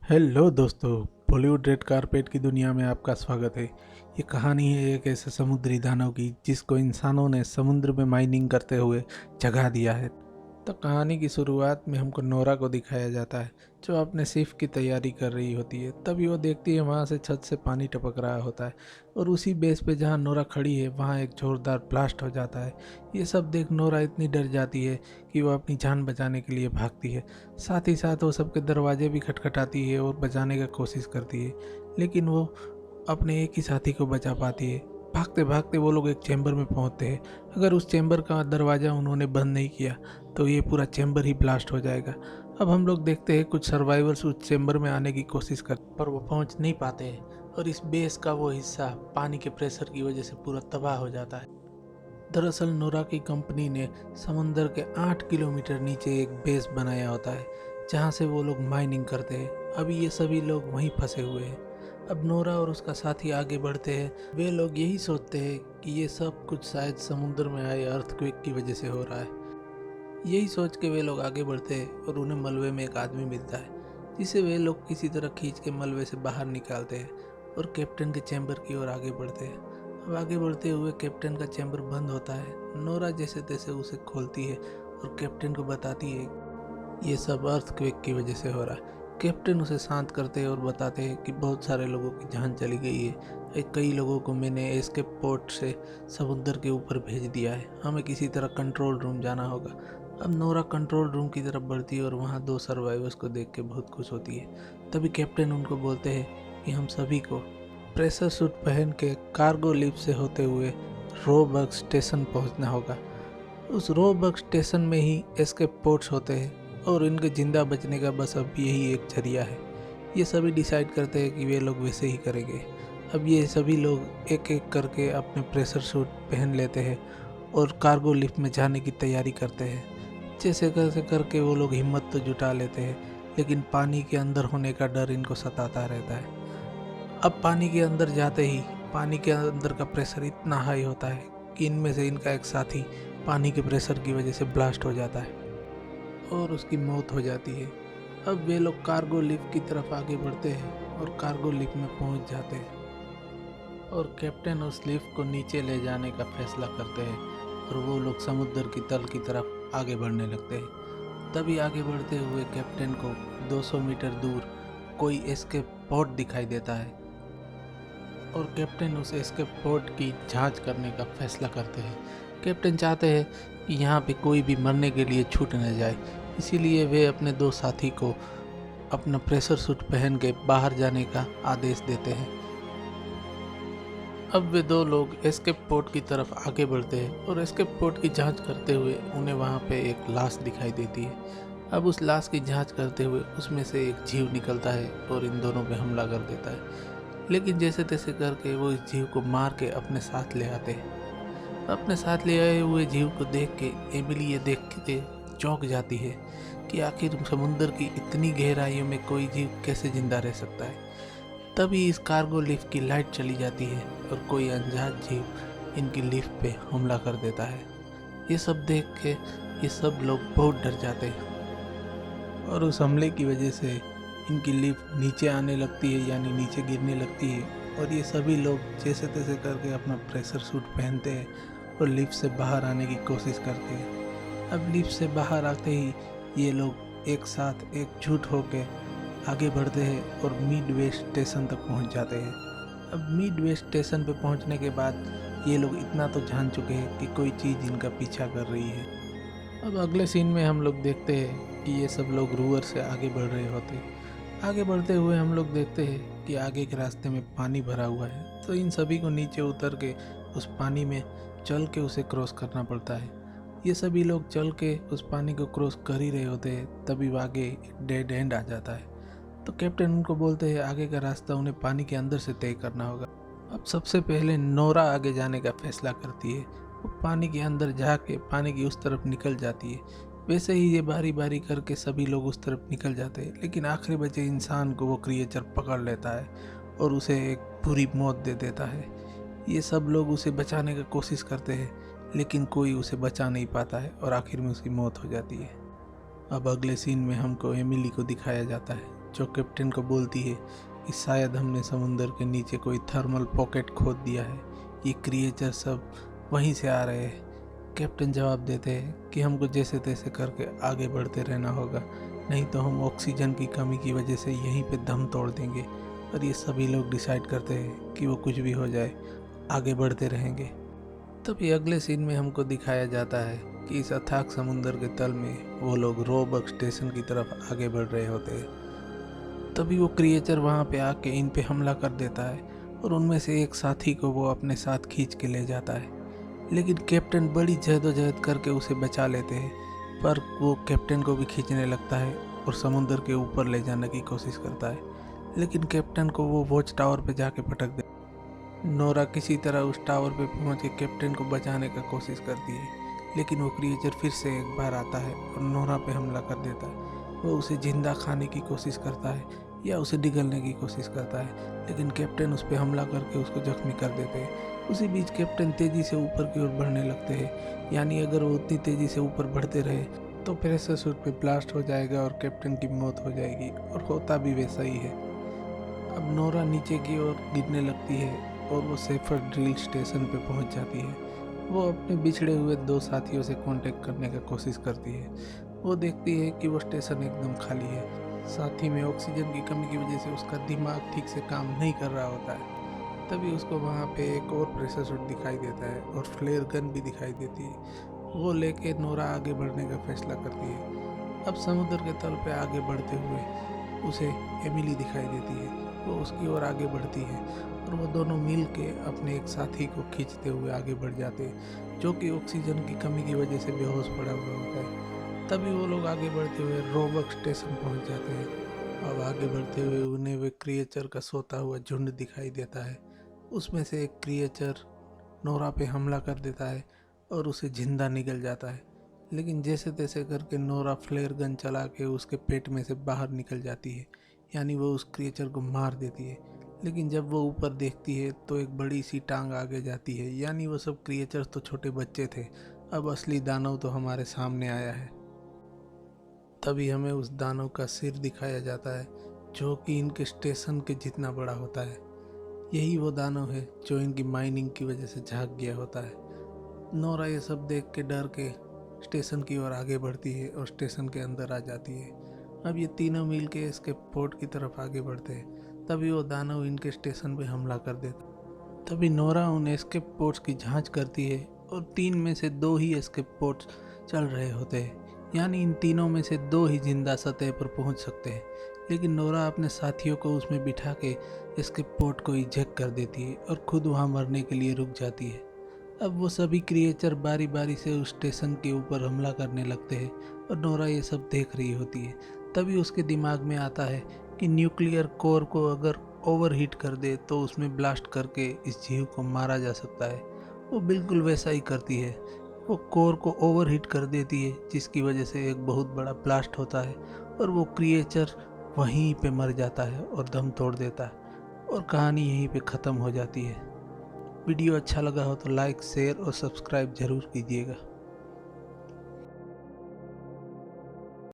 Hello दोस्तों। Bollywood red carpet की दुनिया में आपका स्वागत है। ये कहानी है एक ऐसे समुद्री दानव की जिसको इंसानों ने समुद्र में माइनिंग करते हुए जगा दिया है। तो कहानी की शुरुआत में हमको नोरा को दिखाया जाता है जो अपने शिफ्ट की तैयारी कर रही होती है। तभी वो देखती है वहाँ से छत से पानी टपक रहा होता है और उसी बेस पे जहाँ नोरा खड़ी है वहाँ एक जोरदार ब्लास्ट हो जाता है। ये सब देख नोरा इतनी डर जाती है कि वो अपनी जान बचाने के लिए भागती है। साथ ही साथ वो सबके दरवाजे भी खटखटाती है और बचाने की कोशिश करती है, लेकिन वो अपने एक ही साथी को बचा पाती है। भागते भागते वो लोग एक चैम्बर में पहुंचते हैं। अगर उस चैम्बर का दरवाज़ा उन्होंने बंद नहीं किया तो ये पूरा चैम्बर ही ब्लास्ट हो जाएगा। अब हम लोग देखते हैं कुछ सर्वाइवर्स उस चैम्बर में आने की कोशिश करते पर वो पहुंच नहीं पाते हैं और इस बेस का वो हिस्सा पानी के प्रेशर की वजह से पूरा तबाह हो जाता है। दरअसल नोरा की कंपनी ने समुंदर के 8 किलोमीटर नीचे एक बेस बनाया होता है जहां से वो लोग माइनिंग करते हैं। अभी ये सभी लोग वहीं फंसे हुए हैं। अब नोरा और उसका साथी आगे बढ़ते हैं। वे लोग यही सोचते हैं कि ये सब कुछ शायद समुद्र में आए अर्थक्वेक की वजह से हो रहा है। यही सोच के वे लोग आगे बढ़ते हैं और उन्हें मलबे में एक आदमी मिलता है जिसे वे लोग किसी तरह खींच के मलबे से बाहर निकालते हैं और कैप्टन के चैम्बर की ओर आगे बढ़ते हैं। अब आगे बढ़ते हुए कैप्टन का चैम्बर बंद होता है। नोरा जैसे तैसे उसे खोलती है और कैप्टन को बताती है ये सब अर्थक्वेक की वजह से हो रहा है। कैप्टन उसे शांत करते हैं और बताते हैं कि बहुत सारे लोगों की जान चली गई है। कई लोगों को मैंने एस्केप पोर्ट से समुद्र के ऊपर भेज दिया है। हमें किसी तरह कंट्रोल रूम जाना होगा। अब नोरा कंट्रोल रूम की तरफ बढ़ती है और वहाँ दो सर्वाइवर्स को देख के बहुत खुश होती है। तभी कैप्टन उनको बोलते हैं कि हम सभी को प्रेशर सूट पहन के कार्गो लिफ्ट से होते हुए रोबर्ग स्टेशन पहुंचना होगा। उस रोबर्ग स्टेशन में ही एस्केप पोर्ट्स होते हैं और इनके जिंदा बचने का बस अब यही एक जरिया है। ये सभी डिसाइड करते हैं कि वे लोग वैसे ही करेंगे। अब ये सभी लोग एक एक करके अपने प्रेशर सूट पहन लेते हैं और कार्गो लिफ्ट में जाने की तैयारी करते हैं। जैसे कैसे करके वो लोग हिम्मत तो जुटा लेते हैं, लेकिन पानी के अंदर होने का डर इनको सताता रहता है। अब पानी के अंदर जाते ही पानी के अंदर का प्रेशर इतना हाई होता है कि इनमें से इनका एक साथी पानी के प्रेशर की वजह से ब्लास्ट हो जाता है और उसकी मौत हो जाती है। अब वे लोग कार्गो लिफ्ट की तरफ आगे बढ़ते हैं और कार्गो लिफ्ट में पहुंच जाते हैं और कैप्टन उस लिफ्ट को नीचे ले जाने का फैसला करते हैं और वो लोग समुद्र की तल की तरफ आगे बढ़ने लगते हैं। तभी आगे बढ़ते हुए कैप्टन को 200 मीटर दूर कोई एस्केप पोर्ट दिखाई देता है और कैप्टन उस एस्केप पोर्ट की जांच करने का फैसला करते हैं। कैप्टन चाहते हैं कि यहाँ पे कोई भी मरने के लिए छूट न जाए, इसीलिए वे अपने दो साथी को अपना प्रेशर सूट पहन के बाहर जाने का आदेश देते हैं। अब वे दो लोग एस्केप पोर्ट की तरफ आगे बढ़ते हैं और एस्केप पोर्ट की जांच करते हुए उन्हें वहाँ पे एक लाश दिखाई देती है। अब उस लाश की जांच करते हुए उसमें से एक जीव निकलता है और इन दोनों पे हमला कर देता है, लेकिन जैसे तैसे करके वो इस जीव को मार के अपने साथ ले आते हैं। अपने साथ ले आए हुए जीव को देख के एमिली ये देख के चौंक जाती है कि आखिर समुद्र की इतनी गहराइयों में कोई जीव कैसे जिंदा रह सकता है। तभी इस कार्गो लिफ्ट की लाइट चली जाती है और कोई अनजान जीव इनकी लिफ्ट पे हमला कर देता है। ये सब देख के ये सब लोग बहुत डर जाते हैं और उस हमले की वजह से इनकी लिफ्ट नीचे आने लगती है, यानी नीचे गिरने लगती है और ये सभी लोग जैसे तैसे करके अपना प्रेशर सूट पहनते हैं और लिफ्ट से बाहर आने की कोशिश करते हैं। अब लिफ्ट से बाहर आते ही ये लोग एक साथ एकजुट होकर आगे बढ़ते हैं और मिड वेस्ट स्टेशन तक पहुंच जाते हैं। अब मिड वेस्ट स्टेशन पे पहुंचने के बाद ये लोग इतना तो जान चुके हैं कि कोई चीज़ इनका पीछा कर रही है। अब अगले सीन में हम लोग देखते हैं कि ये सब लोग रूअर से आगे बढ़ रहे होते हैं। आगे बढ़ते हुए हम लोग देखते हैं कि आगे के रास्ते में पानी भरा हुआ है, तो इन सभी को नीचे उतर के उस पानी में चल के उसे क्रॉस करना पड़ता है। ये सभी लोग चल के उस पानी को क्रॉस कर ही रहे होते हैं, तभी आगे एक डेड एंड आ जाता है। तो कैप्टन उनको बोलते हैं आगे का रास्ता उन्हें पानी के अंदर से तय करना होगा। अब सबसे पहले नोरा आगे जाने का फैसला करती है। वो पानी के अंदर जाके पानी की उस तरफ निकल जाती है। वैसे ही ये बारी बारी करके सभी लोग उस तरफ निकल जाते हैं, लेकिन आखिरी बचे इंसान को वो क्रिएचर पकड़ लेता है और उसे एक बुरी मौत दे देता है। ये सब लोग उसे बचाने की कोशिश करते हैं, लेकिन कोई उसे बचा नहीं पाता है और आखिर में उसकी मौत हो जाती है। अब अगले सीन में हमको एमिली को दिखाया जाता है जो कैप्टन को बोलती है कि शायद हमने समुंदर के नीचे कोई थर्मल पॉकेट खोद दिया है, ये क्रिएचर सब वहीं से आ रहे हैं। कैप्टन जवाब देते हैं कि हमको जैसे तैसे करके आगे बढ़ते रहना होगा, नहीं तो हम ऑक्सीजन की कमी की वजह से यहीं पे दम तोड़ देंगे। और ये सभी लोग डिसाइड करते हैं कि वो कुछ भी हो जाए आगे बढ़ते रहेंगे। तभी अगले सीन में हमको दिखाया जाता है कि इस अथाक समुंदर के तल में वो लोग रोबक स्टेशन की तरफ आगे बढ़ रहे होते हैं। तभी वो क्रिएचर वहाँ पे आके इन पे हमला कर देता है और उनमें से एक साथी को वो अपने साथ खींच के ले जाता है। लेकिन कैप्टन बड़ी जहदोजहद करके उसे बचा लेते हैं, पर वो कैप्टन को भी खींचने लगता है और समुंदर के ऊपर ले जाने की कोशिश करता है। लेकिन कैप्टन को वो वॉच टावर पे जाके पटक दे। नोरा किसी तरह उस टावर पे पहुंच के कैप्टन को बचाने का कोशिश करती है, लेकिन वो क्रिएचर फिर से एक बार आता है और नोरा पे हमला कर देता है। वो उसे जिंदा खाने की कोशिश करता है या उसे निगलने की कोशिश करता है, लेकिन कैप्टन उस पर हमला करके उसको जख्मी कर देते हैं। उसी बीच कैप्टन तेज़ी से ऊपर की ओर बढ़ने लगते हैं, यानी अगर वो उतनी तेज़ी से ऊपर बढ़ते रहे तो प्रेशर सूट पे ब्लास्ट हो जाएगा और कैप्टन की मौत हो जाएगी, और होता भी वैसा ही है। अब नोरा नीचे की ओर गिरने लगती है और वो सेफर्ड ड्रिल स्टेशन पे पहुंच जाती है। वो अपने बिछड़े हुए दो साथियों से कांटेक्ट करने का कोशिश करती है। वो देखती है कि वो स्टेशन एकदम खाली है। साथ ही में ऑक्सीजन की कमी की वजह से उसका दिमाग ठीक से काम नहीं कर रहा होता है। तभी उसको वहाँ पे एक और प्रेशर सूट दिखाई देता है और फ्लेयर गन भी दिखाई देती है। वो लेके नोरा आगे बढ़ने का फैसला करती है। अब समुद्र के तल पे आगे बढ़ते हुए उसे एमिली दिखाई देती है। वो उसकी ओर आगे बढ़ती है और वो दोनों मिल के अपने एक साथी को खींचते हुए आगे बढ़ जाते हैं, जो कि ऑक्सीजन की कमी की वजह से बेहोश पड़ा हुआ होता है। तभी वो लोग आगे बढ़ते हुए रोबक स्टेशन पहुंच जाते हैं। अब आगे बढ़ते हुए उन्हें वे क्रिएचर का सोता हुआ झुंड दिखाई देता है। उसमें से एक क्रिएचर नोरा पे हमला कर देता है और उसे जिंदा निगल जाता है। लेकिन जैसे तैसे करके नोरा फ्लेयर गन चला के उसके पेट में से बाहर निकल जाती है, यानी वो उस क्रिएचर को मार देती है। लेकिन जब वो ऊपर देखती है तो एक बड़ी सी टांग आगे जाती है, यानी वो सब क्रिएचर्स तो छोटे बच्चे थे, अब असली दानव तो हमारे सामने आया है। तभी हमें उस दानव का सिर दिखाया जाता है, जो कि इनके स्टेशन के जितना बड़ा होता है। यही वो दानव है जो इनकी माइनिंग की वजह से झाग गया होता है। नोरा ये सब देख के डर के स्टेशन की ओर आगे बढ़ती है और स्टेशन के अंदर आ जाती है। अब ये तीनों मिल के इसके पोर्ट की तरफ आगे बढ़ते हैं। तभी वो दानव इनके स्टेशन पे हमला कर देता। तभी नोरा उन एस्केप पोर्ट्स की जांच करती है और 3 में से 2 ही एस्केप पोर्ट्स चल रहे होते हैं, यानी इन तीनों में से 2 ही जिंदा सतह पर पहुंच सकते हैं। लेकिन नोरा अपने साथियों को उसमें बिठा के एस्केप पोर्ट को इजेक्ट कर देती है और खुद वहां मरने के लिए रुक जाती है। अब वो सभी क्रिएचर बारी बारी से उस स्टेशन के ऊपर हमला करने लगते हैं और नोरा ये सब देख रही होती है। तभी उसके दिमाग में आता है कि न्यूक्लियर कोर को अगर ओवरहीट कर दे तो उसमें ब्लास्ट करके इस जीव को मारा जा सकता है। वो बिल्कुल वैसा ही करती है। वो कोर को ओवरहीट कर देती है, जिसकी वजह से एक बहुत बड़ा ब्लास्ट होता है और वो क्रिएचर वहीं पे मर जाता है और दम तोड़ देता है, और कहानी यहीं पे ख़त्म हो जाती है। वीडियो अच्छा लगा हो तो लाइक, शेयर और सब्सक्राइब ज़रूर कीजिएगा।